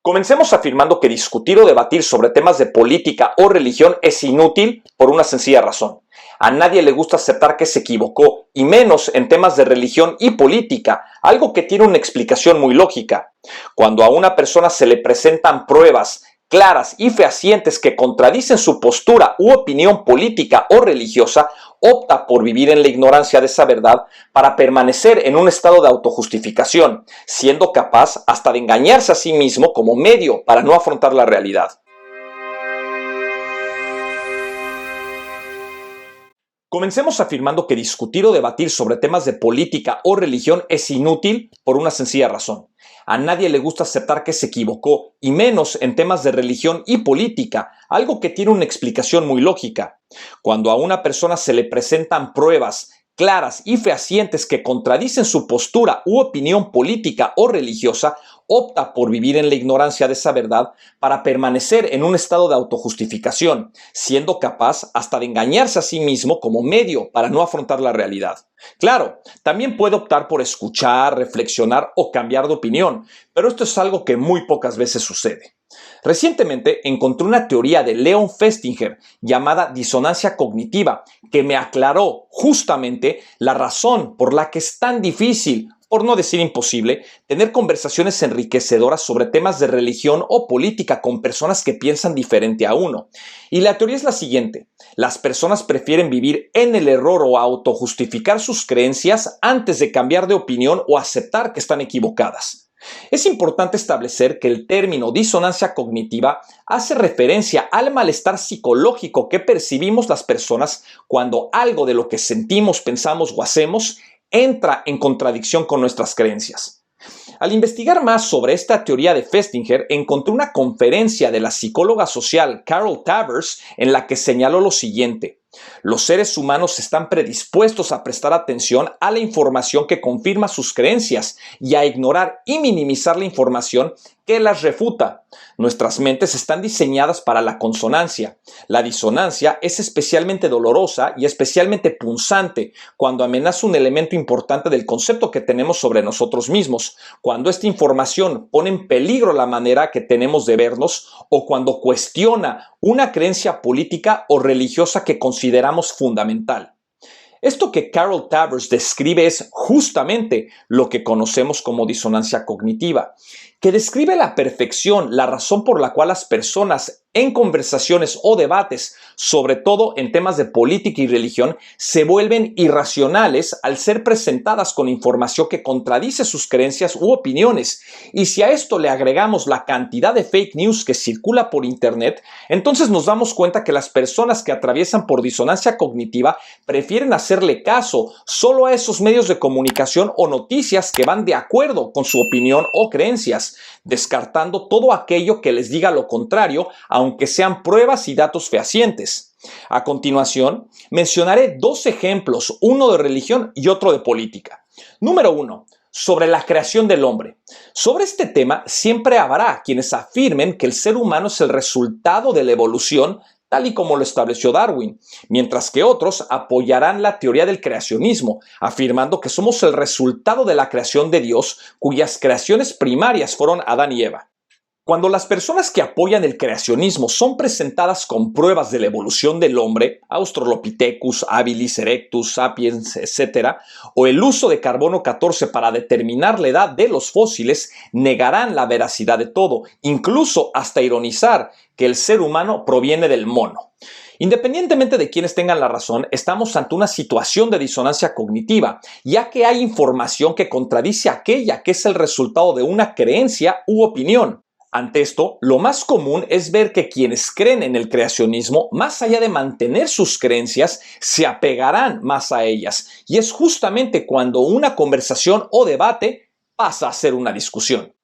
Comencemos afirmando que discutir o debatir sobre temas de política o religión es inútil por una sencilla razón. A nadie le gusta aceptar que se equivocó, y menos en temas de religión y política, algo que tiene una explicación muy lógica. Cuando a una persona se le presentan pruebas claras y fehacientes que contradicen su postura u opinión política o religiosa, opta por vivir en la ignorancia de esa verdad para permanecer en un estado de autojustificación, siendo capaz hasta de engañarse a sí mismo como medio para no afrontar la realidad. Comencemos afirmando que discutir o debatir sobre temas de política o religión es inútil por una sencilla razón. A nadie le gusta aceptar que se equivocó, y menos en temas de religión y política, algo que tiene una explicación muy lógica. Cuando a una persona se le presentan pruebas claras y fehacientes que contradicen su postura u opinión política o religiosa, opta por vivir en la ignorancia de esa verdad para permanecer en un estado de autojustificación, siendo capaz hasta de engañarse a sí mismo como medio para no afrontar la realidad. Claro, también puede optar por escuchar, reflexionar o cambiar de opinión, pero esto es algo que muy pocas veces sucede. Recientemente encontré una teoría de Leon Festinger llamada disonancia cognitiva que me aclaró justamente la razón por la que es tan difícil, por no decir imposible, tener conversaciones enriquecedoras sobre temas de religión o política con personas que piensan diferente a uno. Y la teoría es la siguiente: las personas prefieren vivir en el error o autojustificar sus creencias antes de cambiar de opinión o aceptar que están equivocadas. Es importante establecer que el término disonancia cognitiva hace referencia al malestar psicológico que percibimos las personas cuando algo de lo que sentimos, pensamos o hacemos entra en contradicción con nuestras creencias. Al investigar más sobre esta teoría de Festinger, encontré una conferencia de la psicóloga social Carol Tavers en la que señaló lo siguiente: los seres humanos están predispuestos a prestar atención a la información que confirma sus creencias y a ignorar y minimizar la información que las refuta. Nuestras mentes están diseñadas para la consonancia. La disonancia es especialmente dolorosa y especialmente punzante cuando amenaza un elemento importante del concepto que tenemos sobre nosotros mismos, cuando esta información pone en peligro la manera que tenemos de vernos o cuando cuestiona una creencia política o religiosa que consideramos fundamental. Esto que Carol Tavers describe es justamente lo que conocemos como disonancia cognitiva, que describe a la perfección la razón por la cual las personas en conversaciones o debates, sobre todo en temas de política y religión, se vuelven irracionales al ser presentadas con información que contradice sus creencias u opiniones. Y si a esto le agregamos la cantidad de fake news que circula por internet, entonces nos damos cuenta que las personas que atraviesan por disonancia cognitiva prefieren hacerle caso solo a esos medios de comunicación o noticias que van de acuerdo con su opinión o creencias, descartando todo aquello que les diga lo contrario, aunque sean pruebas y datos fehacientes. A continuación, mencionaré dos ejemplos, uno de religión y otro de política. Número 1. Sobre la creación del hombre. Sobre este tema siempre habrá quienes afirmen que el ser humano es el resultado de la evolución, tal y como lo estableció Darwin, mientras que otros apoyarán la teoría del creacionismo, afirmando que somos el resultado de la creación de Dios, cuyas creaciones primarias fueron Adán y Eva. Cuando las personas que apoyan el creacionismo son presentadas con pruebas de la evolución del hombre, Australopithecus, habilis erectus, sapiens, etc., o el uso de carbono 14 para determinar la edad de los fósiles, negarán la veracidad de todo, incluso hasta ironizar que el ser humano proviene del mono. Independientemente de quienes tengan la razón, estamos ante una situación de disonancia cognitiva, ya que hay información que contradice aquella que es el resultado de una creencia u opinión. Ante esto, lo más común es ver que quienes creen en el creacionismo, más allá de mantener sus creencias, se apegarán más a ellas. Y es justamente cuando una conversación o debate pasa a ser una discusión.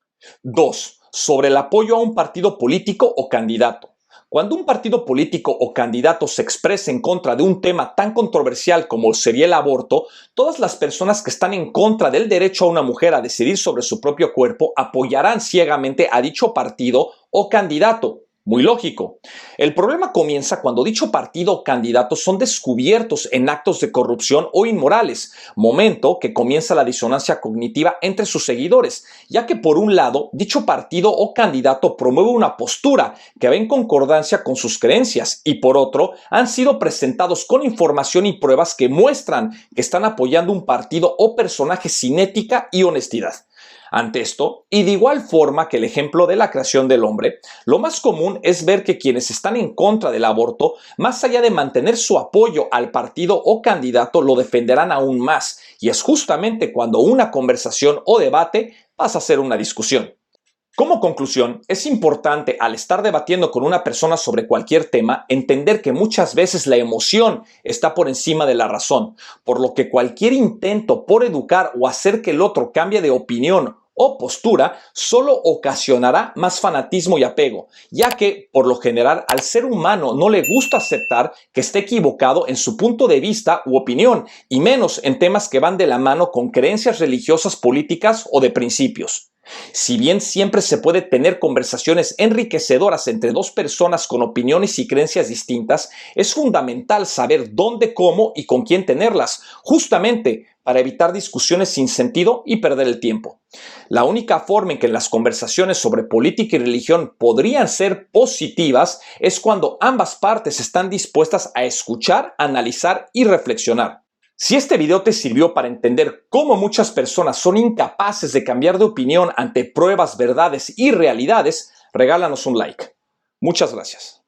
2. Sobre el apoyo a un partido político o candidato. Cuando un partido político o candidato se expresa en contra de un tema tan controversial como sería el aborto, todas las personas que están en contra del derecho a una mujer a decidir sobre su propio cuerpo apoyarán ciegamente a dicho partido o candidato. Muy lógico. El problema comienza cuando dicho partido o candidato son descubiertos en actos de corrupción o inmorales, momento que comienza la disonancia cognitiva entre sus seguidores, ya que por un lado, dicho partido o candidato promueve una postura que va en concordancia con sus creencias y por otro, han sido presentados con información y pruebas que muestran que están apoyando un partido o personaje sin ética y honestidad. Ante esto, y de igual forma que el ejemplo de la creación del hombre, lo más común es ver que quienes están en contra del aborto, más allá de mantener su apoyo al partido o candidato, lo defenderán aún más, y es justamente cuando una conversación o debate pasa a ser una discusión. Como conclusión, es importante al estar debatiendo con una persona sobre cualquier tema, entender que muchas veces la emoción está por encima de la razón, por lo que cualquier intento por educar o hacer que el otro cambie de opinión o postura solo ocasionará más fanatismo y apego, ya que, por lo general, al ser humano no le gusta aceptar que esté equivocado en su punto de vista u opinión, y menos en temas que van de la mano con creencias religiosas, políticas o de principios. Si bien siempre se puede tener conversaciones enriquecedoras entre dos personas con opiniones y creencias distintas, es fundamental saber dónde, cómo y con quién tenerlas, justamente para evitar discusiones sin sentido y perder el tiempo. La única forma en que las conversaciones sobre política y religión podrían ser positivas es cuando ambas partes están dispuestas a escuchar, analizar y reflexionar. Si este video te sirvió para entender cómo muchas personas son incapaces de cambiar de opinión ante pruebas, verdades y realidades, regálanos un like. Muchas gracias.